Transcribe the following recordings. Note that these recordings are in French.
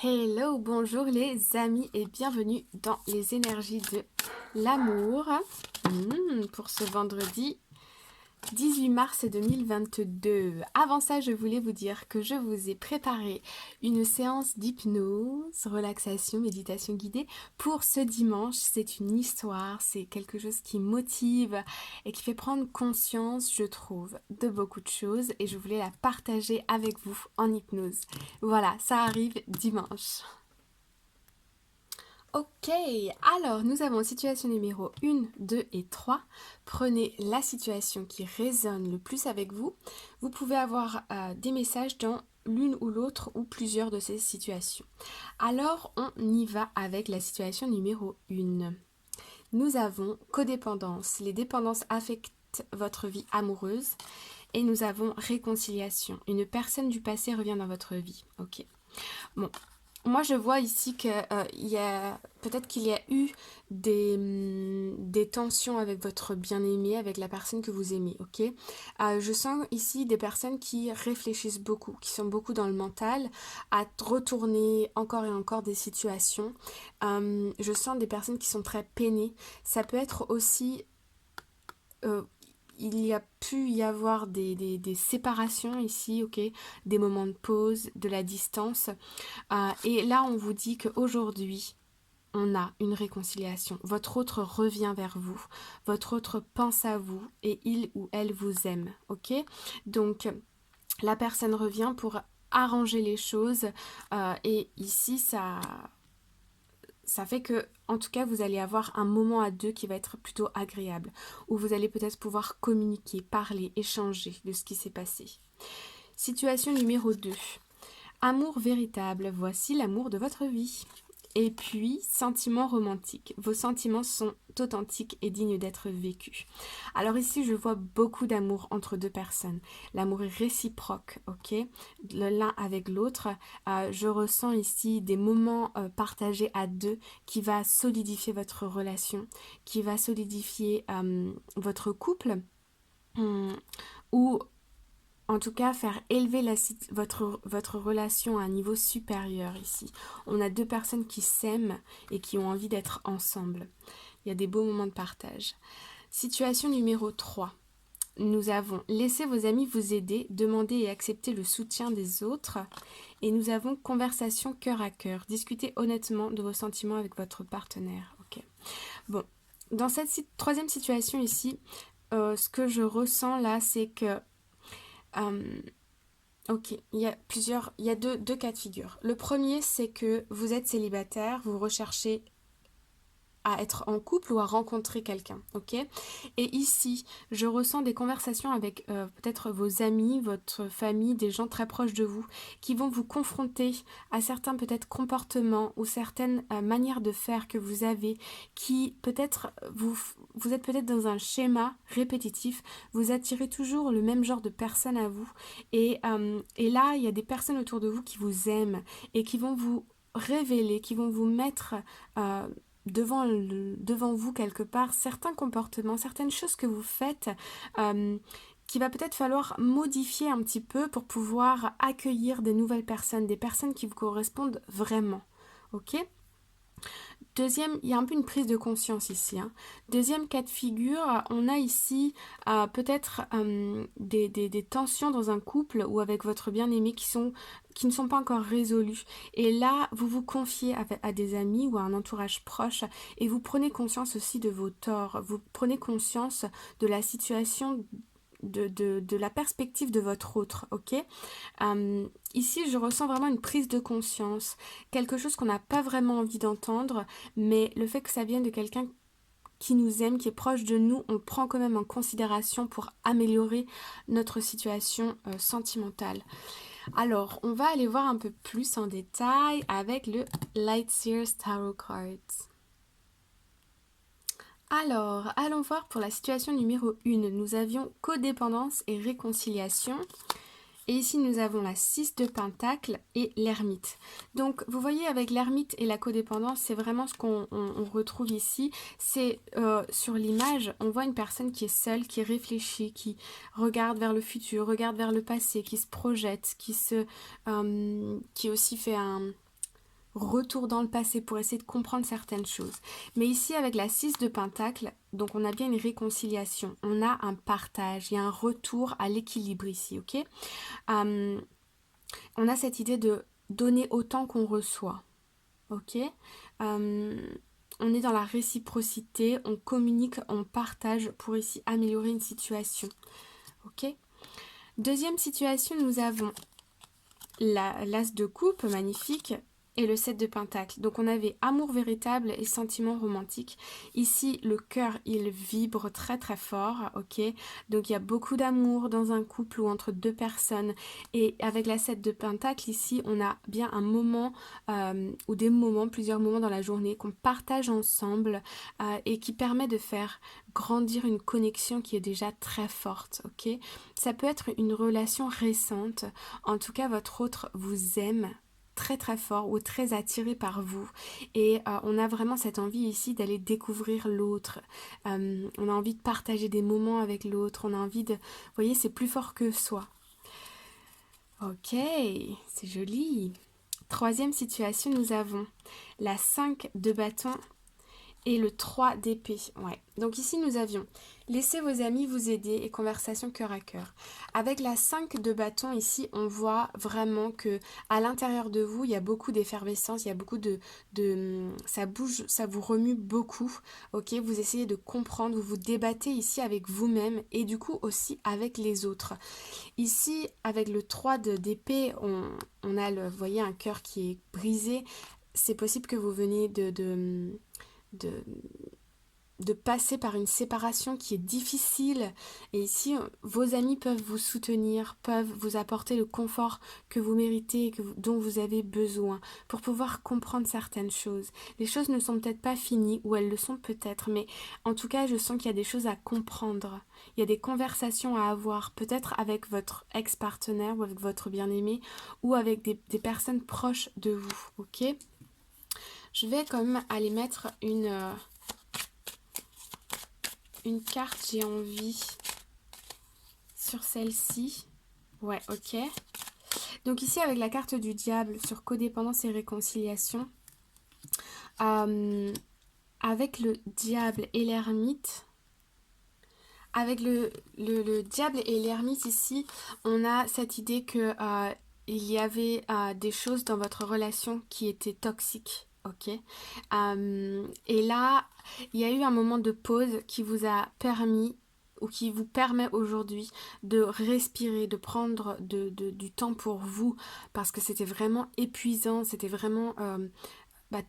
Hello, bonjour les amis et bienvenue dans les énergies de l'amour pour ce vendredi 18 mars 2022. Avant ça, je voulais vous dire que je vous ai préparé une séance d'hypnose, relaxation, méditation guidée pour ce dimanche. C'est une histoire, c'est quelque chose qui motive et qui fait prendre conscience, je trouve, de beaucoup de choses et je voulais la partager avec vous en hypnose. Voilà, ça arrive dimanche. Ok, alors nous avons situation numéro 1, 2 et 3. Prenez la situation qui résonne le plus avec vous. Vous pouvez avoir des messages dans l'une ou l'autre ou plusieurs de ces situations. Alors on y va avec la situation numéro 1. Nous avons codépendance. Les dépendances affectent votre vie amoureuse. Et nous avons réconciliation. Une personne du passé revient dans votre vie. Ok. Bon, moi, je vois ici que peut-être qu'il y a eu des tensions avec votre bien-aimé, avec la personne que vous aimez, ok? Je sens ici des personnes qui réfléchissent beaucoup, qui sont beaucoup dans le mental, à retourner encore et encore des situations. Je sens des personnes qui sont très peinées. Ça peut être aussi... euh, il y a pu y avoir des séparations ici, ok, des moments de pause, de la distance. Et là, on vous dit qu'aujourd'hui, on a une réconciliation. Votre autre revient vers vous. Votre autre pense à vous et il ou elle vous aime. Ok? Donc, la personne revient pour arranger les choses. Et ici, ça fait que, en tout cas, vous allez avoir un moment à deux qui va être plutôt agréable. Où vous allez peut-être pouvoir communiquer, parler, échanger de ce qui s'est passé. Situation numéro 2. Amour véritable, voici l'amour de votre vie. Et puis, sentiments romantiques. Vos sentiments sont authentiques et dignes d'être vécus. Alors ici, je vois beaucoup d'amour entre deux personnes. L'amour est réciproque, ok? L'un avec l'autre. Je ressens ici des moments partagés à deux qui va solidifier votre relation, qui va solidifier votre couple. Ou en tout cas, faire élever votre relation à un niveau supérieur ici. On a deux personnes qui s'aiment et qui ont envie d'être ensemble. Il y a des beaux moments de partage. Situation numéro 3. Nous avons laissé vos amis vous aider, demander et accepter le soutien des autres. Et nous avons conversation cœur à cœur. Discutez honnêtement de vos sentiments avec votre partenaire. Ok. Bon, dans cette troisième situation ici, ce que je ressens là, c'est que ok, il y a deux cas de figure. Le premier, c'est que vous êtes célibataire, vous recherchez à être en couple ou à rencontrer quelqu'un, ok? Et ici, je ressens des conversations avec peut-être vos amis, votre famille, des gens très proches de vous, qui vont vous confronter à certains peut-être comportements ou certaines manières de faire que vous avez, qui peut-être, vous êtes peut-être dans un schéma répétitif, vous attirez toujours le même genre de personnes à vous, et là, il y a des personnes autour de vous qui vous aiment et qui vont vous révéler, qui vont vous mettre... devant vous quelque part certains comportements, certaines choses que vous faites qu'il va peut-être falloir modifier un petit peu pour pouvoir accueillir des nouvelles personnes, des personnes qui vous correspondent vraiment. Ok ? Deuxième, il y a un peu une prise de conscience ici. Deuxième cas de figure, on a ici peut-être des tensions dans un couple ou avec votre bien-aimé qui ne sont pas encore résolues. Et là, vous vous confiez à des amis ou à un entourage proche et vous prenez conscience aussi de vos torts. Vous prenez conscience de la situation, de la perspective de votre autre, ok? Ici, je ressens vraiment une prise de conscience, quelque chose qu'on n'a pas vraiment envie d'entendre, mais le fait que ça vienne de quelqu'un qui nous aime, qui est proche de nous, on le prend quand même en considération pour améliorer notre situation sentimentale. Alors, on va aller voir un peu plus en détail avec le Lightseers Tarot Cards. Alors, allons voir pour la situation numéro 1. Nous avions codépendance et réconciliation. Et ici, nous avons la 6 de Pentacle et l'ermite. Donc, vous voyez, avec l'ermite et la codépendance, c'est vraiment ce qu'on retrouve ici. C'est sur l'image, on voit une personne qui est seule, qui réfléchit, qui regarde vers le futur, regarde vers le passé, qui se projette, qui aussi fait retour dans le passé pour essayer de comprendre certaines choses. Mais ici, avec la 6 de Pentacle, donc on a bien une réconciliation, on a un partage, il y a un retour à l'équilibre ici, ok. On a cette idée de donner autant qu'on reçoit, ok. On est dans la réciprocité, on communique, on partage pour ici améliorer une situation, ok. Deuxième situation, nous avons l'as de coupe, magnifique, et le 7 de pentacle. Donc on avait amour véritable et sentiment romantique. Ici, le cœur, il vibre très très fort, ok. Donc il y a beaucoup d'amour dans un couple ou entre deux personnes. Et avec la 7 de pentacle, ici, on a bien un moment ou des moments, plusieurs moments dans la journée qu'on partage ensemble et qui permet de faire grandir une connexion qui est déjà très forte, ok. Ça peut être une relation récente. En tout cas, votre autre vous aime très très fort ou très attiré par vous et on a vraiment cette envie ici d'aller découvrir l'autre, on a envie de partager des moments avec l'autre, on a envie de, vous voyez, c'est plus fort que soi. Ok, c'est joli. Troisième situation, nous avons la 5 de bâton et le 3 d'épée. Ouais. Donc ici, nous avions laissez vos amis vous aider et conversation cœur à cœur. Avec la 5 de bâton, ici, on voit vraiment que à l'intérieur de vous, il y a beaucoup d'effervescence, il y a beaucoup ça bouge, ça vous remue beaucoup. Ok, vous essayez de comprendre, vous vous débattez ici avec vous-même et du coup aussi avec les autres. Ici, avec le 3 d'épée, on a, vous voyez, un cœur qui est brisé. C'est possible que vous veniez de passer par une séparation qui est difficile. Et ici, vos amis peuvent vous soutenir, peuvent vous apporter le confort que vous méritez et dont vous avez besoin pour pouvoir comprendre certaines choses. Les choses ne sont peut-être pas finies, ou elles le sont peut-être, mais en tout cas, je sens qu'il y a des choses à comprendre. Il y a des conversations à avoir, peut-être avec votre ex-partenaire ou avec votre bien-aimé, ou avec des personnes proches de vous, ok ? Je vais quand même aller mettre une carte, j'ai envie, sur celle-ci. Ouais, ok. Donc ici, avec la carte du diable sur codépendance et réconciliation, avec le diable et l'ermite, avec le diable et l'ermite ici, on a cette idée que il y avait des choses dans votre relation qui étaient toxiques. Ok. Et là, il y a eu un moment de pause qui vous a permis ou qui vous permet aujourd'hui de respirer, de prendre du temps pour vous parce que c'était vraiment épuisant, c'était vraiment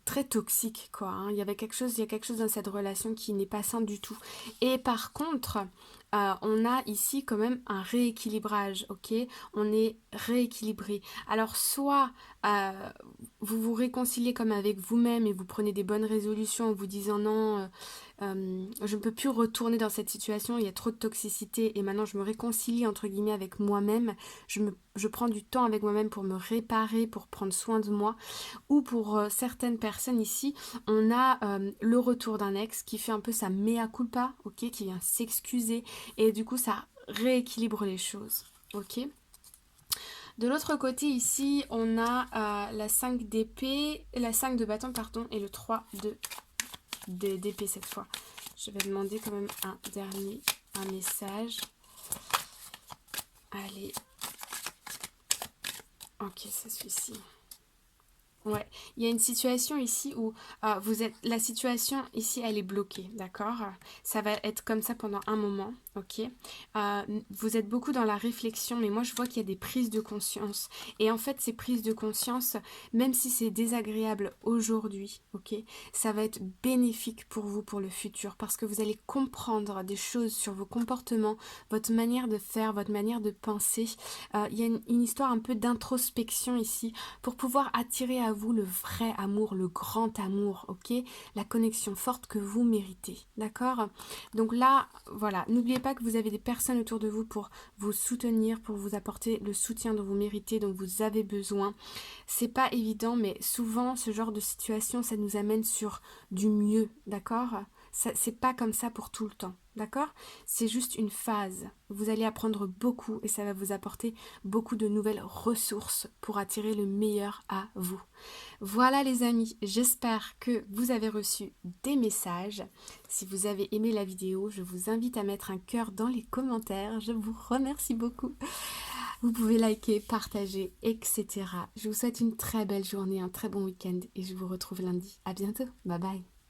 très toxique quoi. Hein. Il y a quelque chose dans cette relation qui n'est pas sain du tout. Et par contre, on a ici quand même un rééquilibrage, ok. On est rééquilibré. Alors soit vous vous réconciliez comme avec vous-même et vous prenez des bonnes résolutions en vous disant non, je ne peux plus retourner dans cette situation, il y a trop de toxicité et maintenant je me réconcilie entre guillemets avec moi-même, je prends du temps avec moi-même pour me réparer, pour prendre soin de moi. Ou pour certaines personnes ici, on a le retour d'un ex qui fait un peu sa mea culpa, ok, qui vient s'excuser et du coup ça rééquilibre les choses, ok. De l'autre côté ici, on a la 5 d'épée, la 5 de bâton, pardon, et le 3 d'épée cette fois. Je vais demander quand même un message. Allez. Ok, c'est celui-ci. Ouais, il y a une situation ici où la situation ici elle est bloquée, d'accord? Ça va être comme ça pendant un moment, ok? Vous êtes beaucoup dans la réflexion, mais moi je vois qu'il y a des prises de conscience. Et en fait, ces prises de conscience, même si c'est désagréable aujourd'hui, ok? Ça va être bénéfique pour vous pour le futur, parce que vous allez comprendre des choses sur vos comportements, votre manière de faire, votre manière de penser. Il y a une histoire un peu d'introspection ici, pour pouvoir attirer à vous le vrai amour, le grand amour, ok? La connexion forte que vous méritez, d'accord? Donc là, voilà, n'oubliez pas que vous avez des personnes autour de vous pour vous soutenir, pour vous apporter le soutien dont vous méritez, dont vous avez besoin. C'est pas évident, mais souvent, ce genre de situation, ça nous amène sur du mieux, d'accord? C'est pas comme ça pour tout le temps, d'accord? C'est juste une phase. Vous allez apprendre beaucoup et ça va vous apporter beaucoup de nouvelles ressources pour attirer le meilleur à vous. Voilà les amis, j'espère que vous avez reçu des messages. Si vous avez aimé la vidéo, je vous invite à mettre un cœur dans les commentaires. Je vous remercie beaucoup. Vous pouvez liker, partager, etc. Je vous souhaite une très belle journée, un très bon week-end et je vous retrouve lundi. À bientôt. Bye bye.